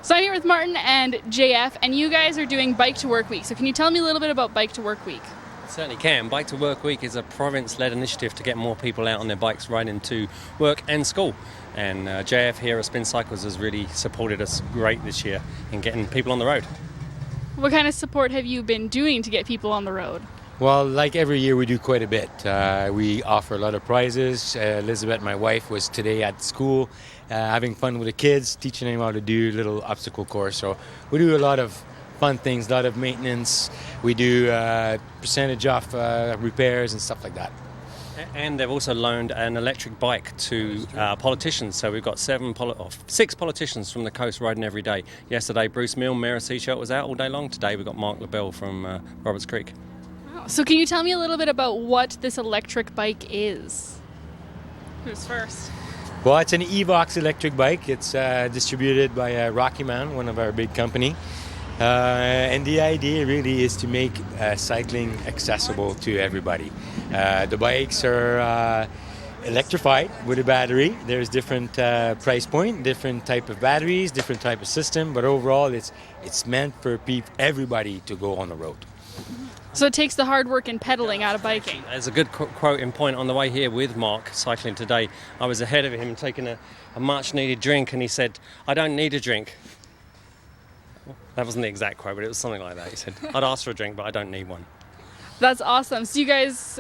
So I'm here with Martin and JF, and you guys are doing Bike to Work Week. So can you tell me a little bit about Bike to Work Week? Certainly can. Bike to Work Week is a province-led initiative to get more people out on their bikes riding to work and school. And JF here at Spin Cycles has really supported us great this year in getting people on the road. What kind of support have you been doing to get people on the road? Well, like every year, we do quite a bit. We offer a lot of prizes. Elizabeth, my wife, was today at school having fun with the kids, teaching them how to do a little obstacle course. So we do a lot of fun things, a lot of maintenance. We do percentage off repairs and stuff like that. And they've also loaned an electric bike to politicians. So we've got 6 politicians from the coast riding every day. Yesterday, Bruce Milne, Mayor of Seashell, was out all day long. Today, we've got Mark LaBelle from Roberts Creek. So can you tell me a little bit about what this electric bike is? Who's first? Well, it's an Evox electric bike. It's distributed by Rocky Man, one of our big company. And the idea really is to make cycling accessible to everybody. The bikes are electrified with a battery. There's different price point, different type of batteries, different type of system, but overall it's meant for everybody to go on the road. So it takes the hard work and pedaling out of biking. There's a good quote in point on the way here with Mark cycling today. I was ahead of him taking a much needed drink, and he said, "I don't need a drink." That wasn't the exact quote, but it was something like that. He said, "I'd ask for a drink, but I don't need one." That's awesome. So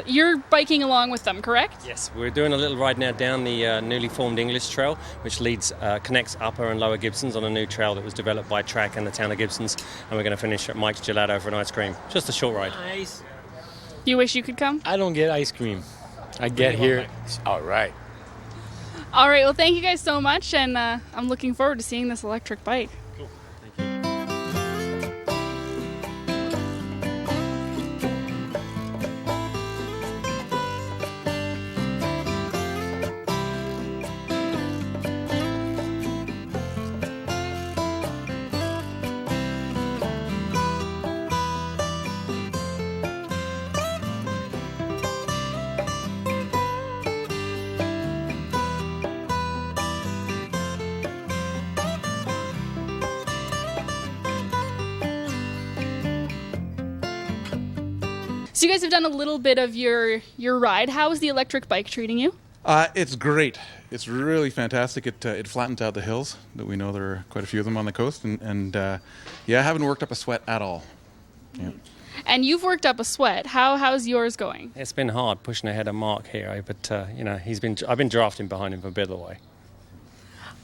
you're biking along with them, correct? Yes, we're doing a little ride now down the newly formed English Trail, which connects Upper and Lower Gibsons on a new trail that was developed by Track and the town of Gibsons. And we're going to finish at Mike's Gelato for an ice cream. Just a short ride. Nice. You wish you could come? I don't get ice cream. I get here. All right. All right, well, thank you guys so much, and I'm looking forward to seeing this electric bike. Cool. So you guys have done a little bit of your ride. How is the electric bike treating you? It's great. It's really fantastic. It flattens out the hills. That we know there are quite a few of them on the coast, and I haven't worked up a sweat at all. Yeah. And you've worked up a sweat. How's yours going? It's been hard pushing ahead of Mark here, but I've been drafting behind him for a bit of the way.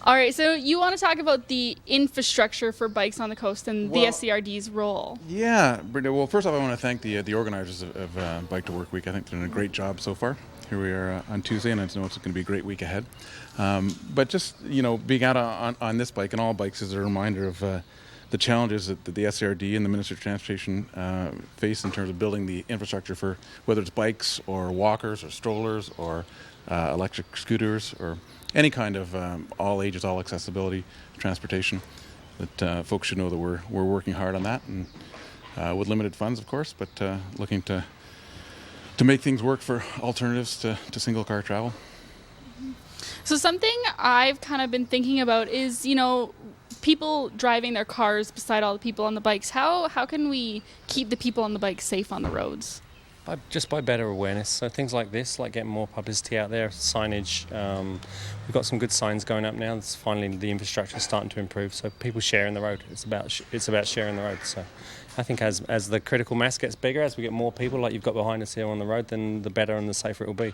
All right, so you want to talk about the infrastructure for bikes on the coast and the SCRD's role. Yeah. Well, first off, I want to thank the organizers of Bike to Work Week. I think they're doing a great job so far. Here we are on Tuesday, and I know it's going to be a great week ahead. But just, being out on this bike and all bikes is a reminder of the challenges that the SCRD and the Ministry of Transportation face in terms of building the infrastructure for whether it's bikes or walkers or strollers or electric scooters or any kind of all ages, all accessibility transportation. That folks should know that we're working hard on that, and with limited funds, of course, but looking to make things work for alternatives to single car travel. So something I've kind of been thinking about is, people driving their cars beside all the people on the bikes. How can we keep the people on the bikes safe on the roads? Just by better awareness. So things like this, like getting more publicity out there, signage. We've got some good signs going up now. It's finally the infrastructure is starting to improve. So people sharing the road. It's about sharing the road. So I think as the critical mass gets bigger, as we get more people like you've got behind us here on the road, then the better and the safer it will be.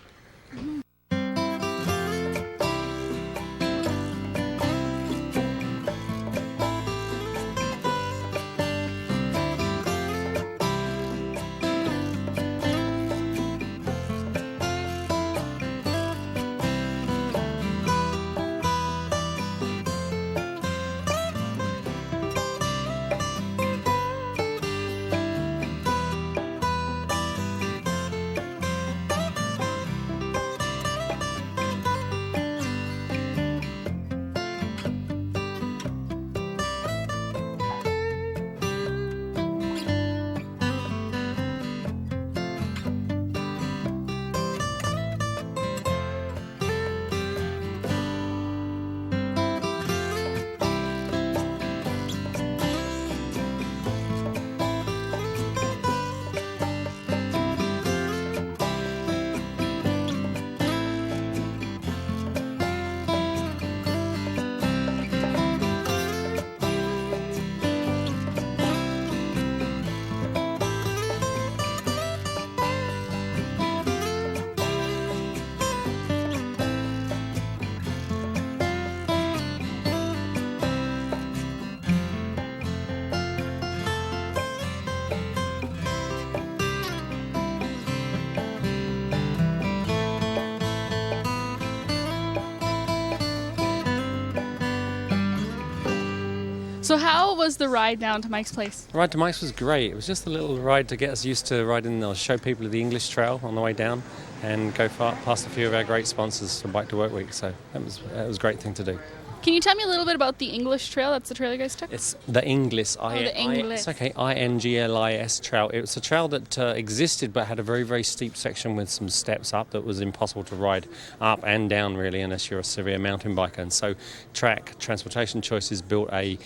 So how was the ride down to Mike's place? The ride to Mike's was great. It was just a little ride to get us used to riding. I'll show people the English Trail on the way down and go past a few of our great sponsors from Bike to Work Week. So that was a great thing to do. Can you tell me a little bit about the English Trail? That's the trail you guys took? It's the Inglis. the Inglis. It's okay. INGLIS trail. It was a trail that existed but had a very, very steep section with some steps up that was impossible to ride up and down really unless you're a severe mountain biker. And so Transportation Choices built a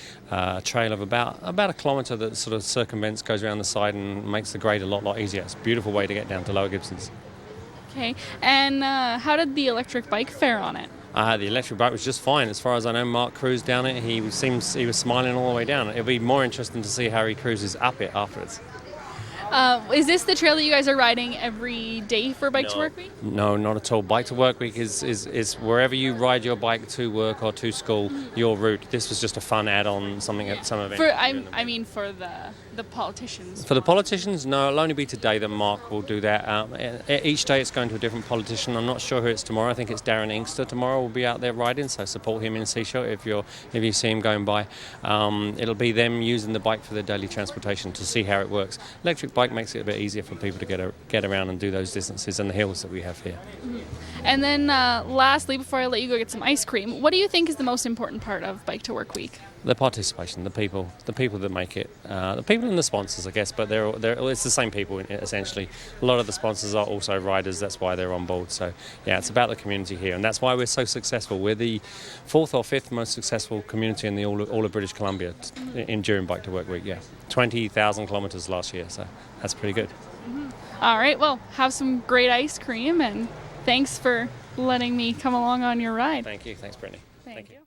trail of about a kilometre that sort of circumvents, goes around the side and makes the grade a lot easier. It's a beautiful way to get down to Lower Gibsons. Okay. And how did the electric bike fare on it? The electric bike was just fine. As far as I know, Mark cruised down it. He was smiling all the way down. It'll be more interesting to see how he cruises up it afterwards. Is this the trail that you guys are riding every day for Bike to Work Week? No, not at all. Bike to Work Week is wherever you ride your bike to work or to school, your route. This was just a fun add-on, something at some event. For the politicians. For the politicians, no, it'll only be today that Mark will do that. Each day it's going to a different politician. I'm not sure who it's tomorrow. I think it's Darren Inkster tomorrow will be out there riding, so support him in Seashore if you see him going by. It'll be them using the bike for their daily transportation to see how it works. Electric bike makes it a bit easier for people to get around and do those distances and the hills that we have here. Mm-hmm. And then lastly, before I let you go get some ice cream, what do you think is the most important part of Bike to Work Week? The participation, the people that make it, the people and the sponsors, I guess, but it's the same people essentially. A lot of the sponsors are also riders, that's why they're on board. So yeah, it's about the community here, and that's why we're so successful. We're the 4th or 5th most successful community in all of British Columbia during Bike to Work Week. Yeah, 20,000 kilometres last year, so that's pretty good. Mm-hmm. All right, well, have some great ice cream, and thanks for letting me come along on your ride. Thank you. Thanks, Brittany. Thank you.